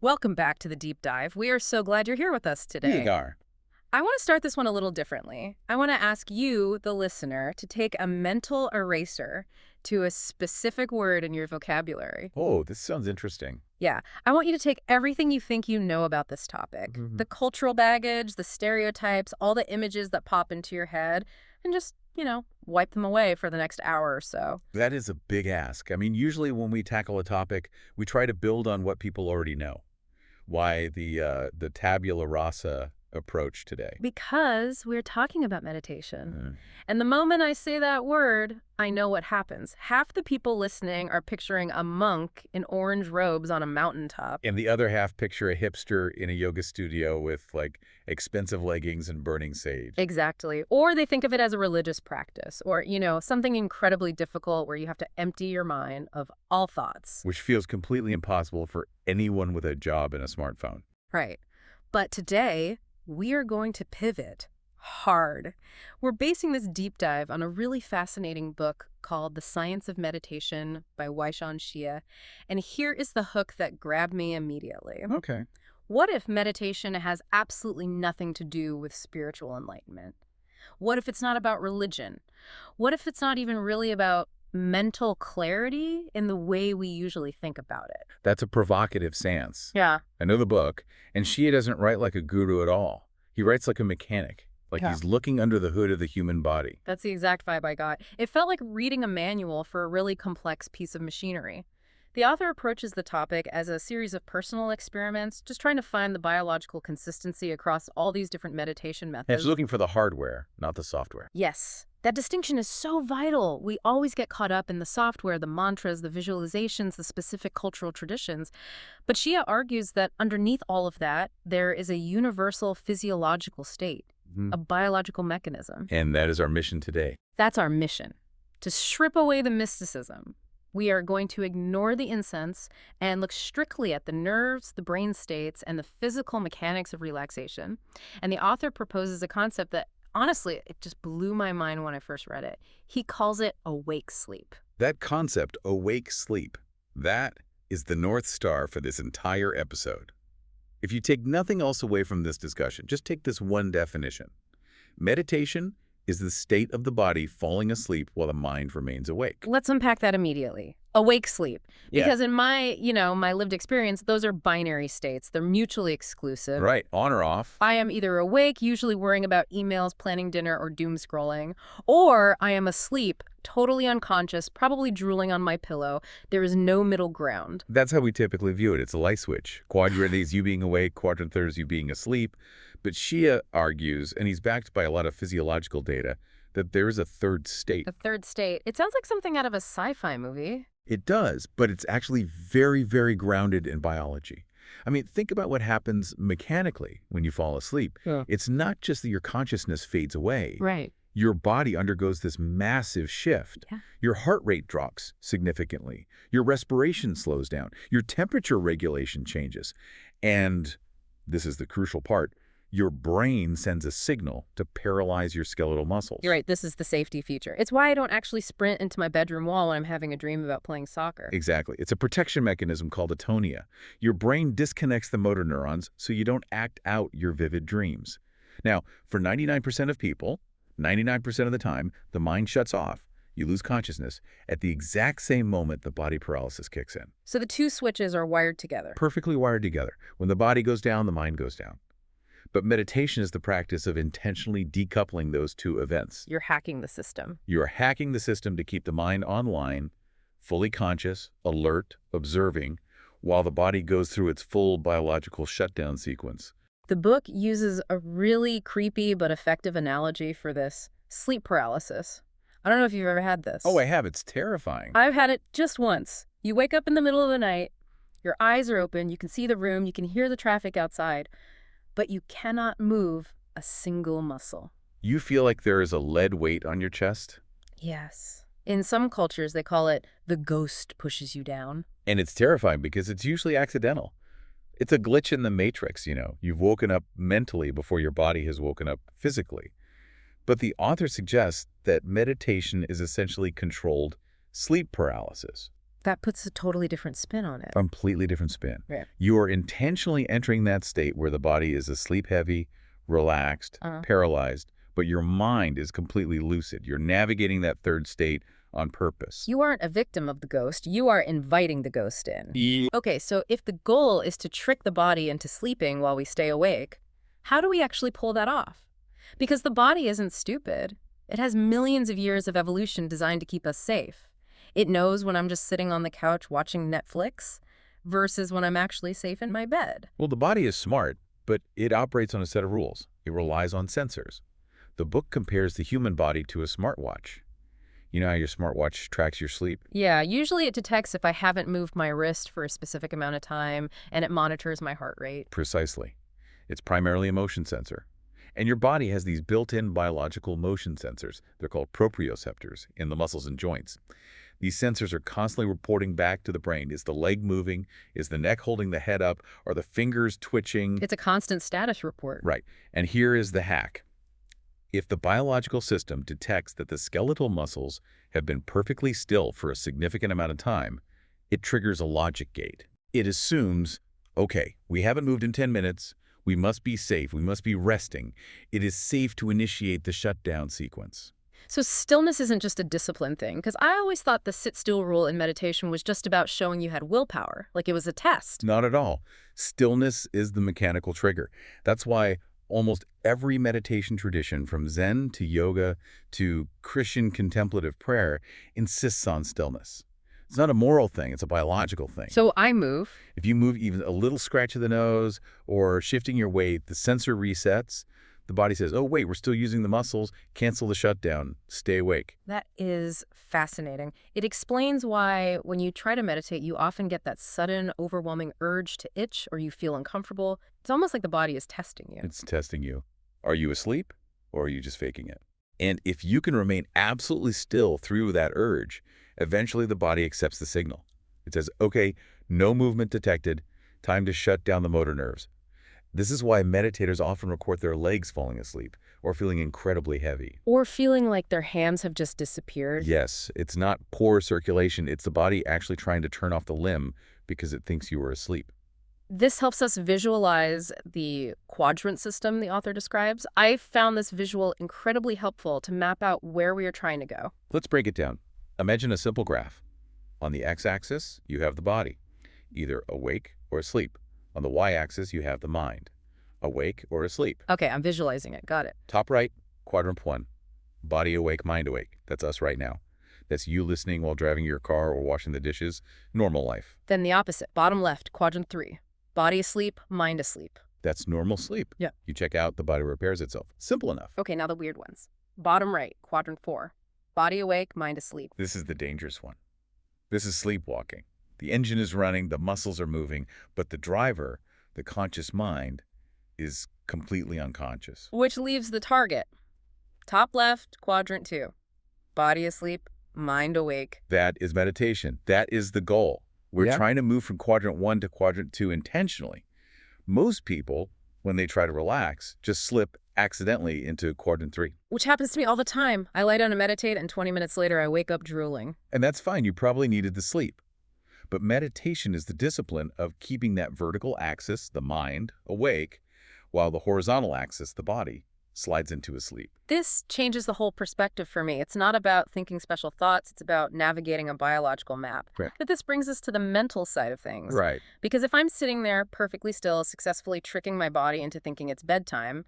Welcome back to the deep dive. We are so glad you're here with us We today. are. I want to start this one a little differently. I want to ask you, the listener, to take a mental eraser to a specific word in your vocabulary. Oh, this sounds interesting. Yeah, I want you to take everything you think you know about this topic, Mhm. the cultural baggage, the stereotypes, all the images that pop into your head, and just, wipe them away for the next hour or so. That is a big ask. I mean, usually when we tackle a topic, we try to build on what people already know. Why the tabula rasa approach today? Because we're talking about meditation. Mm. And the moment I say that word, I know what happens. Half the people listening are picturing a monk in orange robes on a mountaintop. And the other half picture a hipster in a yoga studio with like expensive leggings and burning sage, Exactly. Or they think of it as a religious practice or, something incredibly difficult where you have to empty your mind of all thoughts. which feels completely impossible for anyone with a job and a smartphone. Right. But today, we are going to pivot hard. We're basing this deep dive on a really fascinating book called The Science of Meditation by Waishan Xie. And here is the hook that grabbed me immediately. Okay. What if meditation has absolutely nothing to do with spiritual enlightenment? What if it's not about religion? What if it's not even really about mental clarity in the way we usually think about it? That's a provocative stance. Yeah. I know the book, and Shia doesn't write like a guru at all. He writes like a mechanic, like Yeah. he's looking under the hood of the human body. That's the exact vibe I got. It felt like reading a manual for a really complex piece of machinery. The author approaches the topic as a series of personal experiments, just trying to find the biological consistency across all these different meditation And methods. he's looking for the hardware, not the software. Yes, that distinction is so vital. We always get caught up in the software, the mantras, the visualizations, the specific cultural traditions. But Shia argues that underneath all of that, there is a universal physiological state, Mhm. a biological mechanism. And that is our mission today. That's our mission, to strip away the mysticism. We are going to ignore the incense and look strictly at the nerves, the brain states, and the physical mechanics of relaxation. And the author proposes a concept that, honestly, it just blew my mind when I first read it. He calls it awake sleep. That concept, awake sleep, that is the North Star for this entire episode. If you take nothing else away from this discussion, just take this one definition. Meditation is the state of the body falling asleep while the mind remains awake. Let's unpack that immediately. Awake sleep. Yeah. Because in my lived experience, those are binary states. They're mutually exclusive. Right, on or off. I am either awake, usually worrying about emails, planning dinner, or doom scrolling, or I am asleep, totally unconscious, probably drooling on my pillow. There is no middle ground. That's how we typically view it. It's a light switch. Quadrant A is you being awake, quadrant third is you being asleep. But Shia argues, and he's backed by a lot of physiological data, that there is a third state. The third state. It sounds like something out of a sci-fi movie. It does, but it's actually very, very grounded in biology. I mean, think about what happens mechanically when you fall asleep. Yeah. It's not just that your consciousness fades away. Right. Your body undergoes this massive shift. Yeah. Your heart rate drops significantly. Your respiration slows down. Your temperature regulation changes. And this is the crucial part. Your brain sends a signal to paralyze your skeletal muscles. You're right. This is the safety feature. It's why I don't actually sprint into my bedroom wall when I'm having a dream about playing soccer. Exactly. It's a protection mechanism called atonia. Your brain disconnects the motor neurons so you don't act out your vivid dreams. Now, for 99% of people, 99% of the time, the mind shuts off. You lose consciousness at the exact same moment the body paralysis kicks in. So the two switches are wired together. Perfectly wired together. When the body goes down, the mind goes down. But meditation is the practice of intentionally decoupling those two events. You're hacking the system. You are hacking the system to keep the mind online, fully conscious, alert, observing, while the body goes through its full biological shutdown sequence. The book uses a really creepy but effective analogy for this: sleep paralysis. I don't know if you've ever had this. Oh, I have. It's terrifying. I've had it just once. You wake up in the middle of the night, your eyes are open, you can see the room, you can hear the traffic outside, but you cannot move a single muscle. You feel like there is a lead weight on your chest? Yes. In some cultures, they call it the ghost pushes you down. And it's terrifying because it's usually accidental. It's a glitch in the matrix, you know. You've woken up mentally before your body has woken up physically. But the author suggests that meditation is essentially controlled sleep paralysis. That puts a totally different spin on it. Completely different spin. Right. You are intentionally entering that state where the body is asleep heavy, relaxed, paralyzed, but your mind is completely lucid. You're navigating that third state on purpose. You aren't a victim of the ghost. You are inviting the ghost in. Okay, so if the goal is to trick the body into sleeping while we stay awake, how do we actually pull that off? Because the body isn't stupid. It has millions of years of evolution designed to keep us safe. It knows when I'm just sitting on the couch watching Netflix versus when I'm actually safe in my bed. Well, the body is smart, but it operates on a set of rules. It relies on sensors. The book compares the human body to a smartwatch. You know how your smartwatch tracks your sleep? Yeah, usually it detects if I haven't moved my wrist for a specific amount of time, and it monitors my heart rate. Precisely. It's primarily a motion sensor. And your body has these built-in biological motion sensors. They're called proprioceptors in the muscles and joints. These sensors are constantly reporting back to the brain. Is the leg moving? Is the neck holding the head up? Are the fingers twitching? It's a constant status report. Right. And here is the hack. If the biological system detects that the skeletal muscles have been perfectly still for a significant amount of time, it triggers a logic gate. It assumes, okay, we haven't moved in 10 minutes. We must be safe. We must be resting. It is safe to initiate the shutdown sequence. So stillness isn't just a discipline thing, because I always thought the sit-still rule in meditation was just about showing you had willpower, like it was a test. Not at all. Stillness is the mechanical trigger. That's why almost every meditation tradition, from Zen to yoga to Christian contemplative prayer, insists on stillness. It's not a moral thing, it's a biological thing. So I move. If you move even a little scratch of the nose or shifting your weight, the sensor resets. The body says, oh, wait, we're still using the muscles. Cancel the shutdown. Stay awake. That is fascinating. It explains why when you try to meditate, you often get that sudden, overwhelming urge to itch or you feel uncomfortable. It's almost like the body is testing you. It's testing you. Are you asleep or are you just faking it? And if you can remain absolutely still through that urge, eventually the body accepts the signal. It says, okay, no movement detected. Time to shut down the motor nerves. This is why meditators often report their legs falling asleep or feeling incredibly heavy. Or feeling like their hands have just disappeared. Yes, it's not poor circulation. It's the body actually trying to turn off the limb because it thinks you were asleep. This helps us visualize the quadrant system the author describes. I found this visual incredibly helpful to map out where we are trying to go. Let's break it down. Imagine a simple graph. On the x-axis, you have the body, either awake or asleep. On the y-axis, you have the mind, awake or asleep. Okay, I'm visualizing it. Got it. Top right, quadrant 1, body awake, mind awake. That's us right now. That's you listening while driving your car or washing the dishes, normal life. Then the opposite, bottom left, quadrant 3, body asleep, mind asleep. That's normal sleep. Yeah. You check out, the body repairs itself. Simple enough. Okay, now the weird ones. Bottom right, quadrant 4, body awake, mind asleep. This is the dangerous one. This is sleepwalking. The engine is running, the muscles are moving, but the driver, the conscious mind, is completely unconscious. Which leaves the target. Top left, quadrant 2, body asleep, mind awake. That is meditation. That is the goal. We're trying to move from quadrant 1 to quadrant 2 intentionally. Most people, when they try to relax, just slip accidentally into quadrant 3. Which happens to me all the time. I lie down to meditate, and 20 minutes later, I wake up drooling. And that's fine. You probably needed the sleep. But meditation is the discipline of keeping that vertical axis, the mind, awake, while the horizontal axis, the body, slides into a sleep. This changes the whole perspective for me. It's not about thinking special thoughts. It's about navigating a biological map. Right. But this brings us to the mental side of things. Right. Because if I'm sitting there perfectly still, successfully tricking my body into thinking it's bedtime,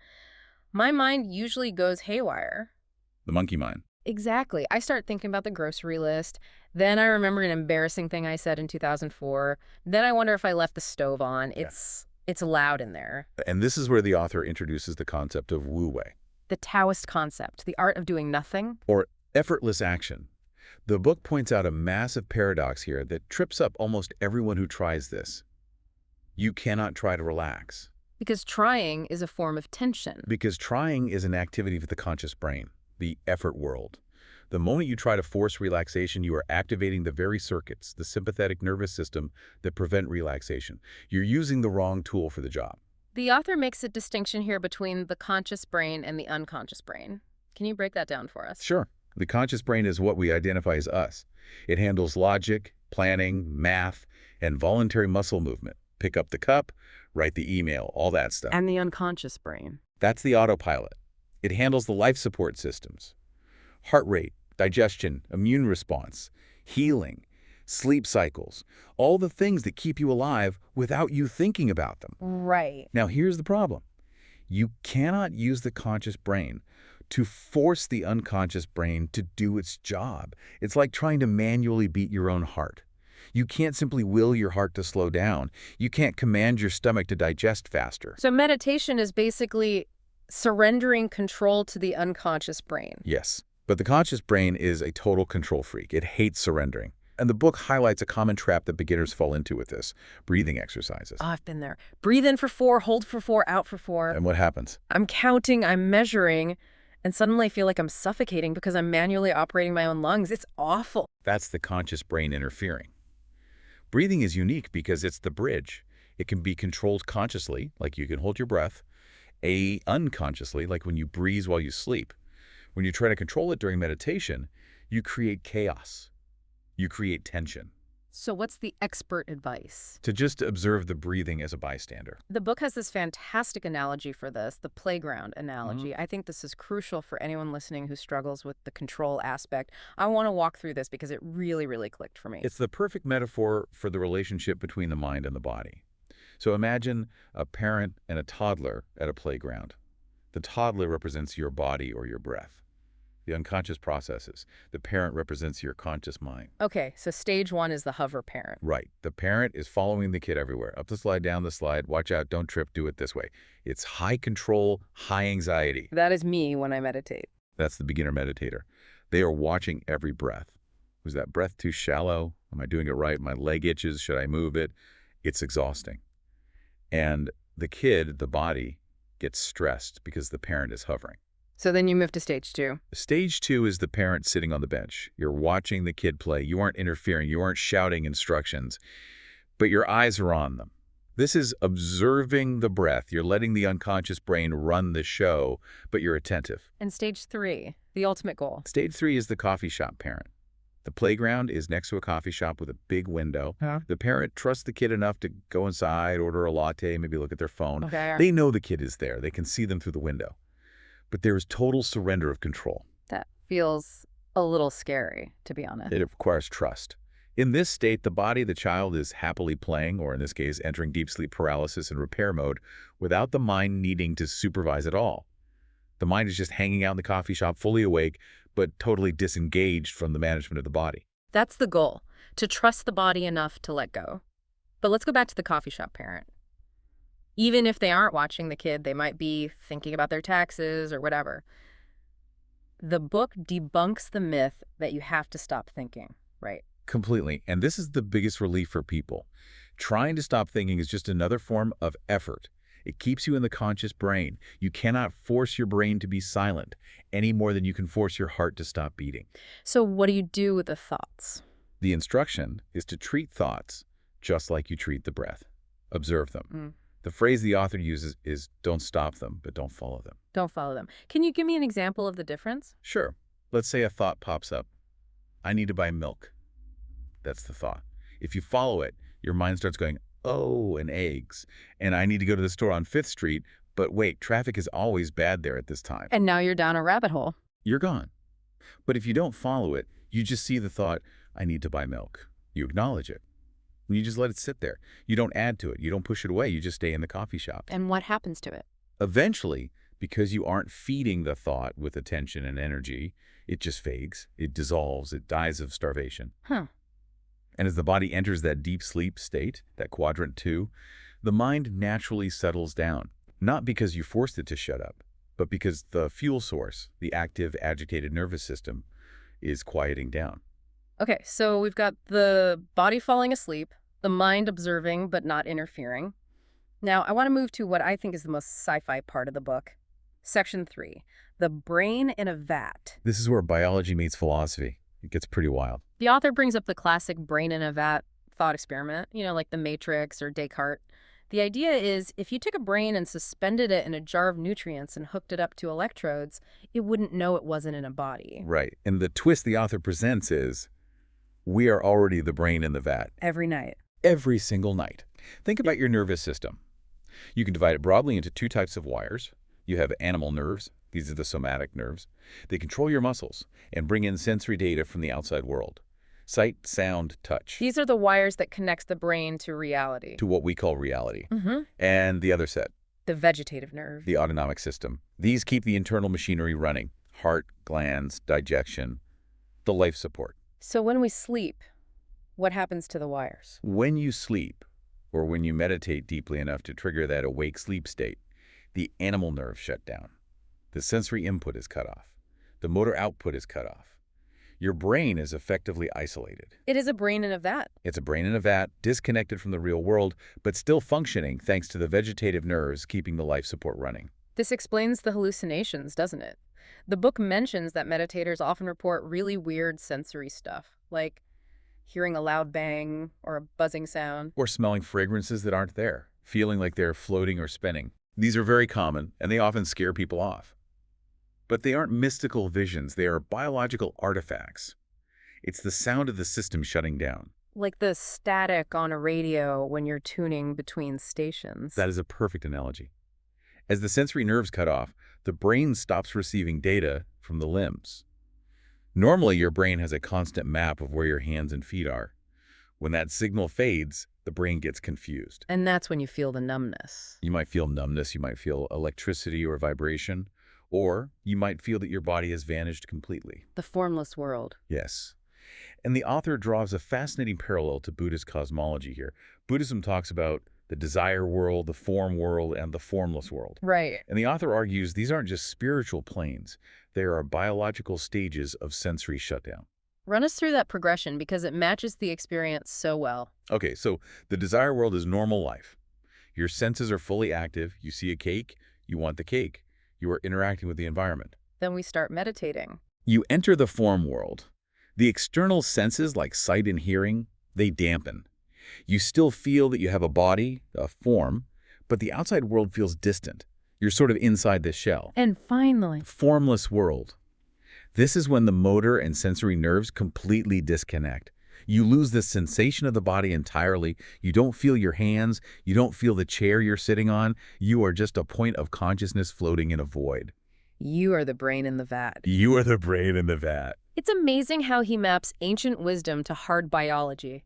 my mind usually goes haywire. The monkey mind. Exactly. I start thinking about the grocery list. Then I remember an embarrassing thing I said in 2004. Then I wonder if I left the stove on. It's loud in there. And this is where the author introduces the concept of Wu Wei, The Taoist concept, the art of doing nothing. or effortless action. The book points out a massive paradox here that trips up almost everyone who tries this. You cannot try to relax. Because trying is a form of tension. Because trying is an activity of the conscious brain, the effort world. The moment you try to force relaxation, you are activating the very circuits, the sympathetic nervous system, that prevent relaxation. You're using the wrong tool for the job. The author makes a distinction here between the conscious brain and the unconscious brain. Can you break that down for us? Sure. The conscious brain is what we identify as us. It handles logic, planning, math, and voluntary muscle movement. Pick up the cup, write the email, all that stuff. And the unconscious brain. That's the autopilot. It handles the life support systems. Heart rate, digestion, immune response, healing, sleep cycles, all the things that keep you alive without you thinking about them. Right. Now, here's the problem. You cannot use the conscious brain to force the unconscious brain to do its job. It's like trying to manually beat your own heart. You can't simply will your heart to slow down. You can't command your stomach to digest faster. So meditation is basically surrendering control to the unconscious brain. Yes, but the conscious brain is a total control freak. It hates surrendering. And the book highlights a common trap that beginners fall into with this: breathing exercises. Oh, I've been there. Breathe in for 4, hold for 4, out for 4. And what happens? I'm counting, I'm measuring, and suddenly I feel like I'm suffocating because I'm manually operating my own lungs. It's awful. That's the conscious brain interfering. Breathing is unique because it's the bridge. It can be controlled consciously, like you can hold your breath, unconsciously, like when you breathe while you sleep. When you try to control it during meditation, you create chaos. You create tension. So what's the expert advice? To just observe the breathing as a bystander. The book has this fantastic analogy for this, the playground analogy. I think this is crucial for anyone listening who struggles with the control aspect. I want to walk through this because it really, really clicked for me. It's the perfect metaphor for the relationship between the mind and the body. So imagine a parent and a toddler at a playground. The toddler represents your body or your breath, the unconscious processes. The parent represents your conscious mind. Okay, so stage 1 is the hover parent. Right. The parent is following the kid everywhere. Up the slide, down the slide. Watch out, don't trip, do it this way. It's high control, high anxiety. That is me when I meditate. That's the beginner meditator. They are watching every breath. Was that breath too shallow? Am I doing it right? My leg itches. Should I move it? It's exhausting. And the kid, the body, gets stressed because the parent is hovering. So then you move to stage 2. Stage 2 is the parent sitting on the bench. You're watching the kid play. You aren't interfering. You aren't shouting instructions, but your eyes are on them. This is observing the breath. You're letting the unconscious brain run the show, but you're attentive. And stage 3, the ultimate goal. Stage 3 is the coffee shop parent. The playground is next to a coffee shop with a big window. The parent trusts the kid enough to go inside, order a latte, maybe look at their phone. Okay. They know the kid is there. They can see them through the window. But there is total surrender of control. That feels a little scary, to be honest. It requires trust. In this state, the body, the child, is happily playing, or in this case, entering deep sleep paralysis and repair mode, without the mind needing to supervise at all. The mind is just hanging out in the coffee shop, fully awake, but totally disengaged from the management of the body. That's the goal, to trust the body enough to let go. But let's go back to the coffee shop parent. Even if they aren't watching the kid, they might be thinking about their taxes or whatever. The book debunks the myth that you have to stop thinking, right? Completely. And this is the biggest relief for people. Trying to stop thinking is just another form of effort. It keeps you in the conscious brain. You cannot force your brain to be silent any more than you can force your heart to stop beating. So what do you do with the thoughts? The instruction is to treat thoughts just like you treat the breath. Observe them. The phrase the author uses is don't stop them, but don't follow them. Don't follow them. Can you give me an example of the difference? Sure. Let's say a thought pops up. I need to buy milk. That's the thought. If you follow it, your mind starts going, oh, and eggs. And I need to go to the store on 5th Street, but wait, traffic is always bad there at this time. And now you're down a rabbit hole. You're gone. But if you don't follow it, you just see the thought, I need to buy milk. You acknowledge it. You just let it sit there. You don't add to it. You don't push it away. You just stay in the coffee shop. And what happens to it? Eventually, because you aren't feeding the thought with attention and energy, it just fades. It dissolves. It dies of starvation. Huh. And as the body enters that deep sleep state, that quadrant 2, the mind naturally settles down. Not because you forced it to shut up, but because the fuel source, the active, agitated nervous system, is quieting down. Okay, so we've got the body falling asleep, the mind observing but not interfering. Now, I want to move to what I think is the most sci-fi part of the book. Section 3, the brain in a vat. This is where biology meets philosophy. It gets pretty wild. The author brings up the classic brain in a vat thought experiment, like the Matrix or Descartes. The idea is if you took a brain and suspended it in a jar of nutrients and hooked it up to electrodes, it wouldn't know it wasn't in a body. Right. And the twist the author presents is We are already the brain in the vat. Every night. Every single night. Think about your nervous system. You can divide it broadly into two types of wires. You have animal nerves. These are the somatic nerves. They control your muscles and bring in sensory data from the outside world. Sight, sound, touch. These are the wires that connects the brain to reality. To what we call reality. Mm-hmm. And the other set, The vegetative nerve. the autonomic system. These keep the internal machinery running. Heart, glands, digestion, the life support. So when we sleep, what happens to the wires? When you sleep, or when you meditate deeply enough to trigger that awake sleep state, the animal nerves shut down. The sensory input is cut off. The motor output is cut off. Your brain is effectively isolated. It is a brain in a vat. It's a brain in a vat, disconnected from the real world, but still functioning thanks to the vegetative nerves keeping the life support running. This explains the hallucinations, doesn't it? The book mentions that meditators often report really weird sensory stuff, like hearing a loud bang or a buzzing sound. Or smelling fragrances that aren't there, feeling like they're floating or spinning. These are very common, and they often scare people off. But they aren't mystical visions, they are biological artifacts. It's the sound of the system shutting down. Like the static on a radio when you're tuning between stations. That is a perfect analogy. As the sensory nerves cut off, the brain stops receiving data from the limbs. Normally, your brain has a constant map of where your hands and feet are. When that signal fades, the brain gets confused. And that's when you feel the numbness. You might feel numbness, you might feel electricity or vibration, or you might feel that your body has vanished completely. The formless world. Yes. And the author draws a fascinating parallel to Buddhist cosmology here. Buddhism talks about the desire world, the form world, and the formless world. Right. And the author argues these aren't just spiritual planes, they are biological stages of sensory shutdown. Run us through that progression because it matches the experience so well. Okay, so the desire world is normal life. Your senses are fully active. You see a cake, you want the cake. You are interacting with the environment. Then we start meditating. You enter the form world. The external senses like sight and hearing, they dampen. You still feel that you have a body, a form, but the outside world feels distant. You're sort of inside this shell. And finally, Formless world. This is when the motor and sensory nerves completely disconnect. You lose the sensation of the body entirely. You don't feel your hands. You don't feel the chair you're sitting on. You are just a point of consciousness floating in a void. you are the brain in the vat. You are the brain in the vat. It's amazing how he maps ancient wisdom to hard biology.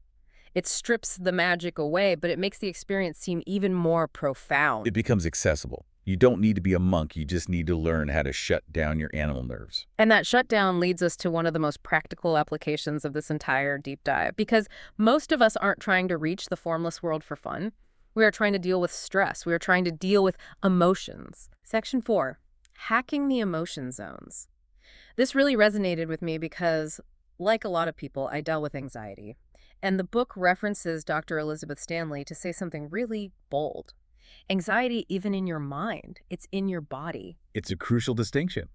It strips the magic away, but it makes the experience seem even more profound. It becomes accessible. You don't need to be a monk. You just need to learn how to shut down your animal nerves. And that shutdown leads us to one of the most practical applications of this entire deep dive, because most of us aren't trying to reach the formless world for fun. We are trying to deal with stress. We are trying to deal with emotions. Section 4, hacking the emotion zones. This really resonated with me because, like a lot of people, I dealt with anxiety. And the book references Dr. Elizabeth Stanley to say something really bold. Anxiety, even in your mind, it's in your body. It's a crucial distinction.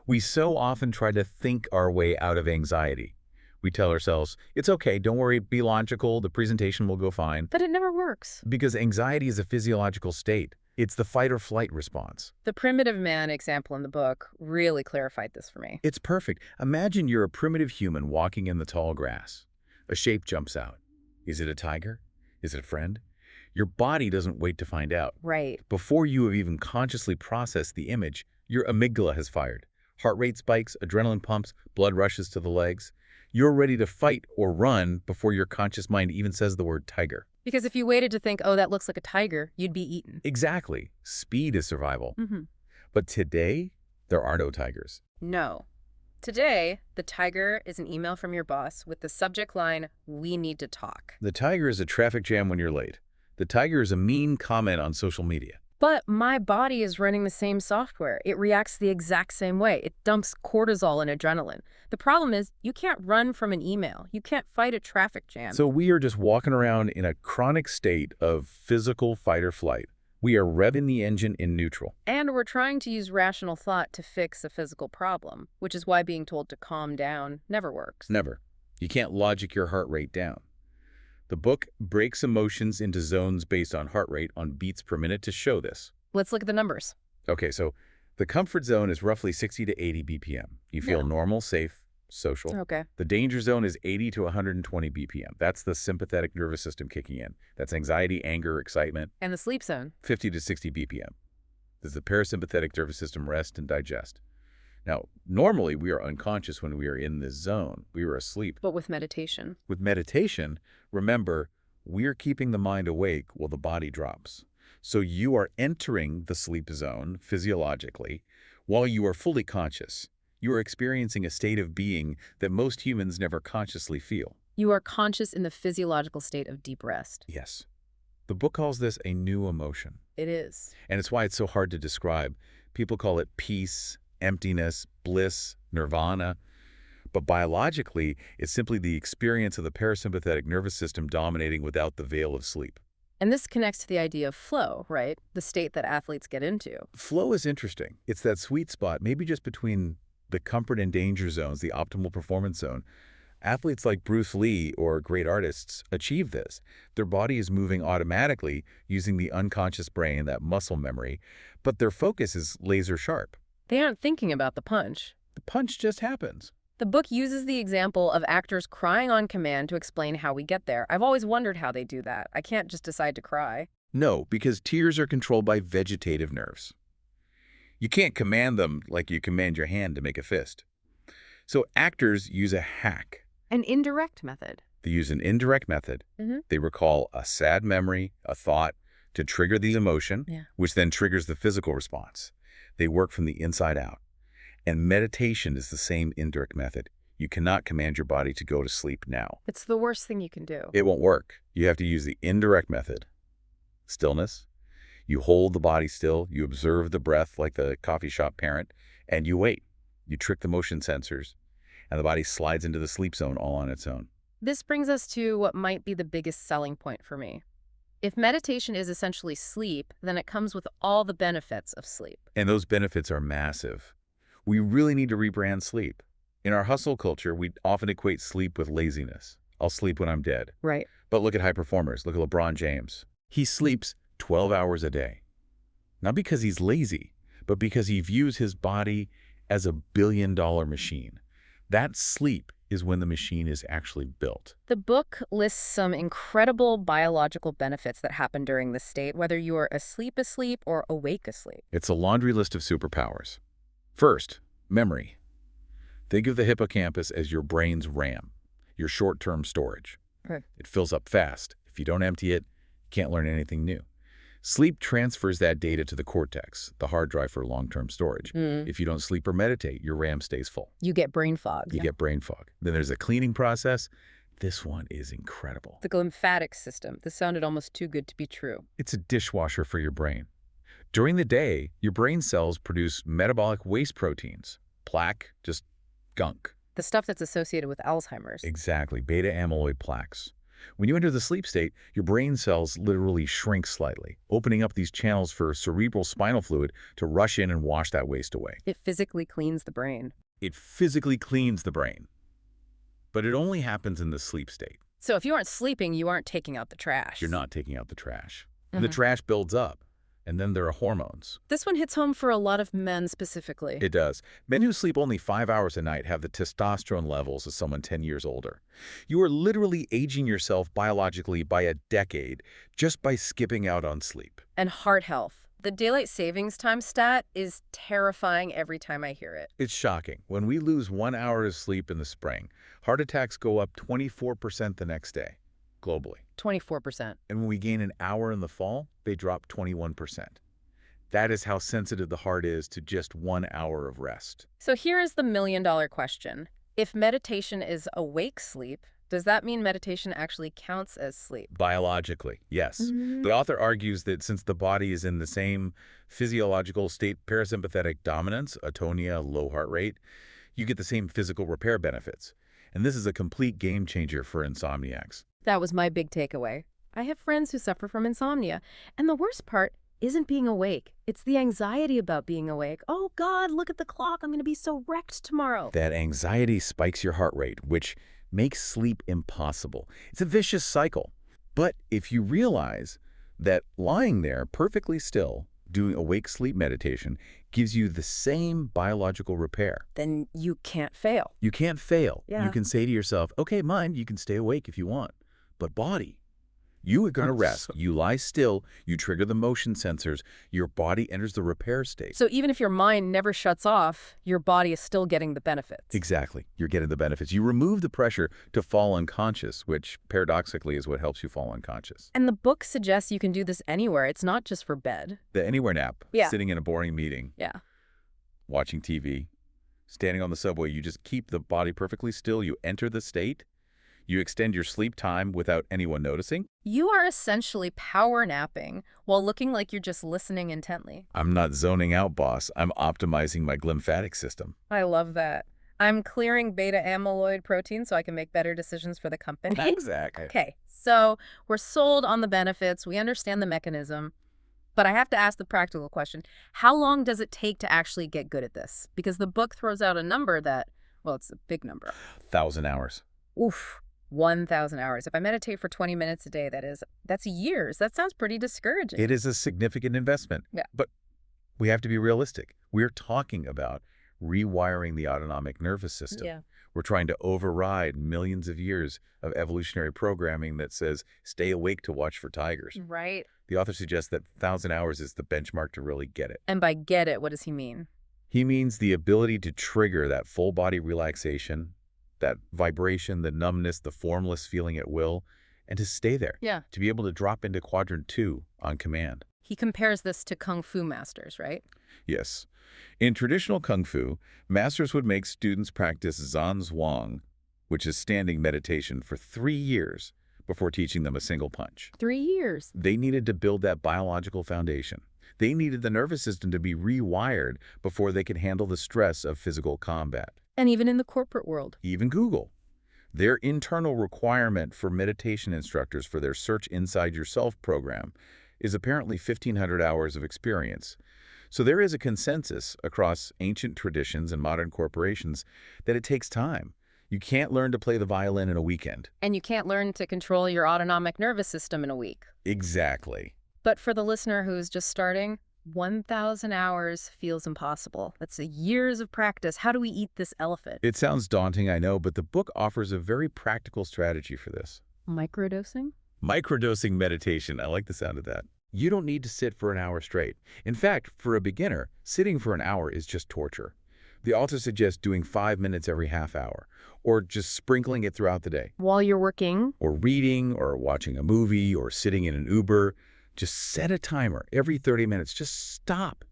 We so often try to think our way out of anxiety. We tell ourselves, it's okay, don't worry, be logical, the presentation will go fine. But it never works. Because anxiety is a physiological state. It's the fight or flight response. The primitive man example in the book really clarified this for me. It's perfect. Imagine you're a primitive human walking in the tall grass. A shape jumps out. Is it a tiger? Is it a friend? Your body doesn't wait to find out. Right. Before you have even consciously processed the image, your amygdala has fired. Heart rate spikes, adrenaline pumps, blood rushes to the legs. You're ready to fight or run before your conscious mind even says the word tiger. Because if you waited to think, oh, that looks like a tiger, you'd be eaten. Exactly. Speed is survival. Mm-hmm. But today, there are no tigers. No. Today, the tiger is an email from your boss with the subject line, "We need to talk." The tiger is a traffic jam when you're late. The tiger is a mean comment on social media. But my body is running the same software. It reacts the exact same way. It dumps cortisol and adrenaline. The problem is you can't run from an email. You can't fight a traffic jam. So we are just walking around in a chronic state of physical fight or flight. We are revving the engine in neutral. And we're trying to use rational thought to fix a physical problem, which is why being told to calm down never works. Never. You can't logic your heart rate down. The book breaks emotions into zones based on heart rate on beats per minute to show this. Let's look at the numbers. Okay, so the comfort zone is roughly 60 to 80 BPM. You feel Yeah. normal, safe, social. Okay. The danger zone is 80 to 120 BPM. That's the sympathetic nervous system kicking in. That's anxiety, anger, excitement. And the sleep zone? 50 to 60 BPM. This is the parasympathetic nervous system rest and digest. Now, normally we are unconscious when we are in this zone. We are asleep. But with meditation? With meditation, remember, we're keeping the mind awake while the body drops. So you are entering the sleep zone physiologically while you are fully conscious. You are experiencing a state of being that most humans never consciously feel. You are conscious in the physiological state of deep rest. Yes. The book calls this a new emotion. It is. And it's why it's so hard to describe. People call it peace, emptiness, bliss, nirvana. But biologically, it's simply the experience of the parasympathetic nervous system dominating without the veil of sleep. And this connects to the idea of flow, right? The state that athletes get into. Flow is interesting. It's that sweet spot, maybe just between the comfort and danger zones, the optimal performance zone. Athletes like Bruce Lee or great artists achieve this. Their body is moving automatically using the unconscious brain, that muscle memory, but their focus is laser sharp. They aren't thinking about the punch. The punch just happens. The book uses the example of actors crying on command to explain how we get there. I've always wondered how they do that. I can't just decide to cry. No, because tears are controlled by vegetative nerves. You can't command them like you command your hand to make a fist. So actors use a hack. An indirect method. They use an indirect method. They recall a sad memory, a thought, to trigger the emotion, which then triggers the physical response. They work from the inside out. And meditation is the same indirect method. You cannot command your body to go to sleep now. It's the worst thing you can do. It won't work. You have to use the indirect method. Stillness. You hold the body still. You observe the breath like the coffee shop parent, and you wait. You trick the motion sensors, and the body slides into the sleep zone all on its own. This brings us to what might be the biggest selling point for me. If meditation is essentially sleep, then it comes with all the benefits of sleep. And those benefits are massive. We really need to rebrand sleep. In our hustle culture, we often equate sleep with laziness. I'll sleep when I'm dead. Right. But look at high performers. Look at LeBron James. He sleeps 12 hours a day. Not because he's lazy, but because he views his body as a billion-dollar machine. That sleep is when the machine is actually built. The book lists some incredible biological benefits that happen during this state, whether you are asleep or awake asleep. It's a laundry list of superpowers. First, memory. Think of the hippocampus as your brain's RAM, your short-term storage. Right. It fills up fast. If you don't empty it, you can't learn anything new. Sleep transfers that data to the cortex, the hard drive for long-term storage. If you don't sleep or meditate, your RAM stays full. You get brain fog. You get brain fog. Then there's a cleaning process. This one is incredible. The lymphatic system. This sounded almost too good to be true. It's a dishwasher for your brain. During the day, your brain cells produce metabolic waste proteins. Plaque, just gunk. The stuff that's associated with Alzheimer's. Exactly, beta amyloid plaques. When you enter the sleep state, your brain cells literally shrink slightly, opening up these channels for cerebral spinal fluid to rush in and wash that waste away. It physically cleans the brain. It physically cleans the brain. But it only happens in the sleep state. So if you aren't sleeping, you aren't taking out the trash. You're not taking out the trash. The trash builds up, and then there are hormones. This one hits home for a lot of men specifically. It does. Men who sleep only 5 hours a night have the testosterone levels of someone 10 years older. You are literally aging yourself biologically by a decade just by skipping out on sleep. And heart health. The daylight savings time stat is terrifying every time I hear it. It's shocking. When we lose 1 hour of sleep in the spring, heart attacks go up 24% the next day, globally. 24%. And when we gain an hour in the fall, they drop 21%. That is how sensitive the heart is to just 1 hour of rest. So here is the million-dollar question. If meditation is awake sleep, does that mean meditation actually counts as sleep? Biologically, yes. The author argues that since the body is in the same physiological state, parasympathetic dominance, atonia, low heart rate, you get the same physical repair benefits. And this is a complete game changer for insomniacs. That was my big takeaway. I have friends who suffer from insomnia, and the worst part isn't being awake. It's the anxiety about being awake. Oh God, look at the clock. I'm going to be so wrecked tomorrow. That anxiety spikes your heart rate, which makes sleep impossible. It's a vicious cycle. But if you realize that lying there perfectly still, Doing awake sleep meditation gives you the same biological repair. Then you can't fail. You can't fail. Yeah. You can say to yourself, okay, mind, you can stay awake if you want. But body, you are going to rest. You lie still. You trigger the motion sensors. Your body enters the repair state. So even if your mind never shuts off, your body is still getting the benefits. Exactly. You're getting the benefits. You remove the pressure to fall unconscious, which paradoxically is what helps you fall unconscious. And the book suggests you can do this anywhere. It's not just for bed. The anywhere nap, Yeah. sitting in a boring meeting, Yeah. watching TV, standing on the subway, you just keep the body perfectly still. You enter the state. You extend your sleep time without anyone noticing. You are essentially power napping while looking like you're just listening intently. I'm not zoning out, boss. I'm optimizing my glymphatic system. I love that. I'm clearing beta amyloid protein so I can make better decisions for the company. Exactly. Okay, so we're sold on the benefits. We understand the mechanism. But I have to ask the practical question. How long does it take to actually get good at this? Because the book throws out a number that, well, it's a big number. 1,000 hours. Oof, 1,000 hours. If I meditate for 20 minutes a day, that's years. That sounds pretty discouraging. It is a significant investment. Yeah. But we have to be realistic. We're talking about rewiring the autonomic nervous system. Yeah. We're trying to override millions of years of evolutionary programming that says, stay awake to watch for tigers. Right. The author suggests that 1,000 hours is the benchmark to really get it. And by get it, what does he mean? He means the ability to trigger that full body relaxation, that vibration, the numbness, the formless feeling at will, and to stay there. Yeah. To be able to drop into quadrant 2 on command. He compares this to Kung Fu masters, right? Yes. In traditional Kung Fu, masters would make students practice Zanzhuang, which is standing meditation, for 3 years before teaching them a single punch. 3 years. They needed to build that biological foundation. They needed the nervous system to be rewired before they could handle the stress of physical combat. And even in the corporate world. Even Google. Their internal requirement for meditation instructors for their Search Inside Yourself program is apparently 1,500 hours of experience. So there is a consensus across ancient traditions and modern corporations that it takes time. You can't learn to play the violin in a weekend. And you can't learn to control your autonomic nervous system in a week. Exactly. But for the listener who's just starting, 1,000 hours feels impossible. That's years of practice. How do we eat this elephant? It sounds daunting, I know, but the book offers a very practical strategy for this. Microdosing? Microdosing meditation. I like the sound of that. You don't need to sit for an hour straight. In fact, for a beginner, sitting for an hour is just torture. The author suggests doing 5 minutes every half hour, or just sprinkling it throughout the day. While you're working? Or reading, or watching a movie, or sitting in an Uber. Just set a timer every 30 minutes. Just stop.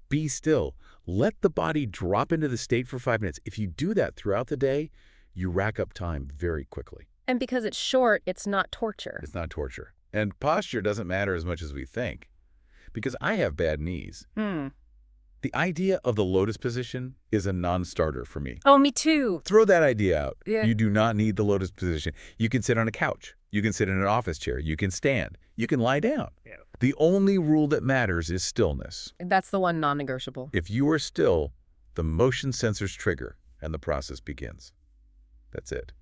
Be still. Let the body drop into the state for 5 minutes. If you do that throughout the day, you rack up time very quickly. And because it's short, it's not torture. It's not torture. And posture doesn't matter as much as we think. Because I have bad knees. The idea of the lotus position is a non-starter for me. Oh, me too. Throw that idea out. Yeah. You do not need the lotus position. You can sit on a couch. You can sit in an office chair. You can stand. You can lie down. Yeah. The only rule that matters is stillness. That's the one non-negotiable. If you are still, the motion sensors trigger and the process begins. That's it.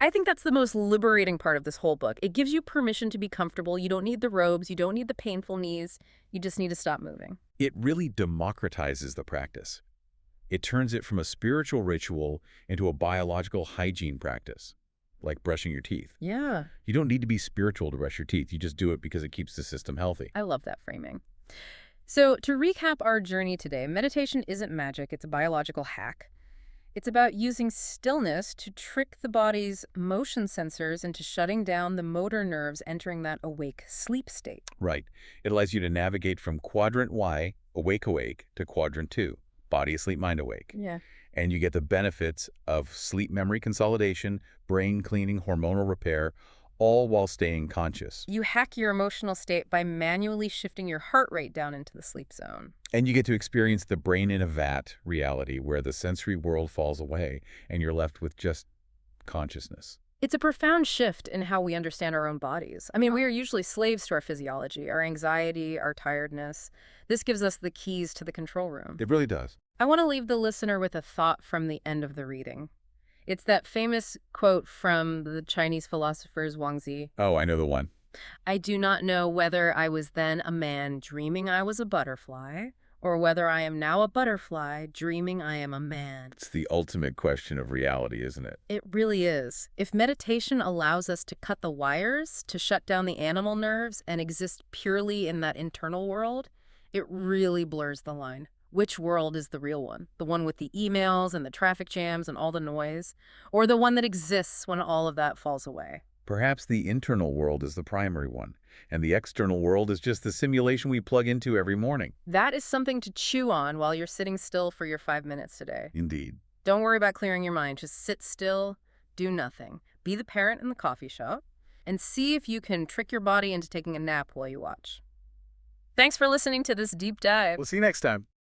I think that's the most liberating part of this whole book. It gives you permission to be comfortable. You don't need the robes. You don't need the painful knees. You just need to stop moving. It really democratizes the practice. It turns it from a spiritual ritual into a biological hygiene practice, like brushing your teeth. Yeah. You don't need to be spiritual to brush your teeth. You just do it because it keeps the system healthy. I love that framing. So to recap our journey today, meditation isn't magic. It's a biological hack. It's about using stillness to trick the body's motion sensors into shutting down the motor nerves entering that awake sleep state. Right. It allows you to navigate from quadrant Y, awake, to quadrant 2, body asleep, mind awake. Yeah. And you get the benefits of sleep memory consolidation, brain cleaning, hormonal repair, all while staying conscious. You hack your emotional state by manually shifting your heart rate down into the sleep zone. And you get to experience the brain in a vat reality where the sensory world falls away and you're left with just consciousness. It's a profound shift in how we understand our own bodies. I mean, we are usually slaves to our physiology, our anxiety, our tiredness. This gives us the keys to the control room. It really does. I want to leave the listener with a thought from the end of the reading. It's that famous quote from the Chinese philosophers Wangzi. Oh, I know the one. I do not know whether I was then a man dreaming I was a butterfly, or whether I am now a butterfly dreaming I am a man. It's the ultimate question of reality, isn't it? It really is. If meditation allows us to cut the wires, to shut down the animal nerves, and exist purely in that internal world, it really blurs the line. Which world is the real one? The one with the emails and the traffic jams and all the noise? Or the one that exists when all of that falls away? Perhaps the internal world is the primary one, and the external world is just the simulation we plug into every morning. That is something to chew on while you're sitting still for your 5 minutes today. Indeed. Don't worry about clearing your mind. Just sit still, do nothing. Be the parent in the coffee shop, and see if you can trick your body into taking a nap while you watch. Thanks for listening to this deep dive. We'll see you next time.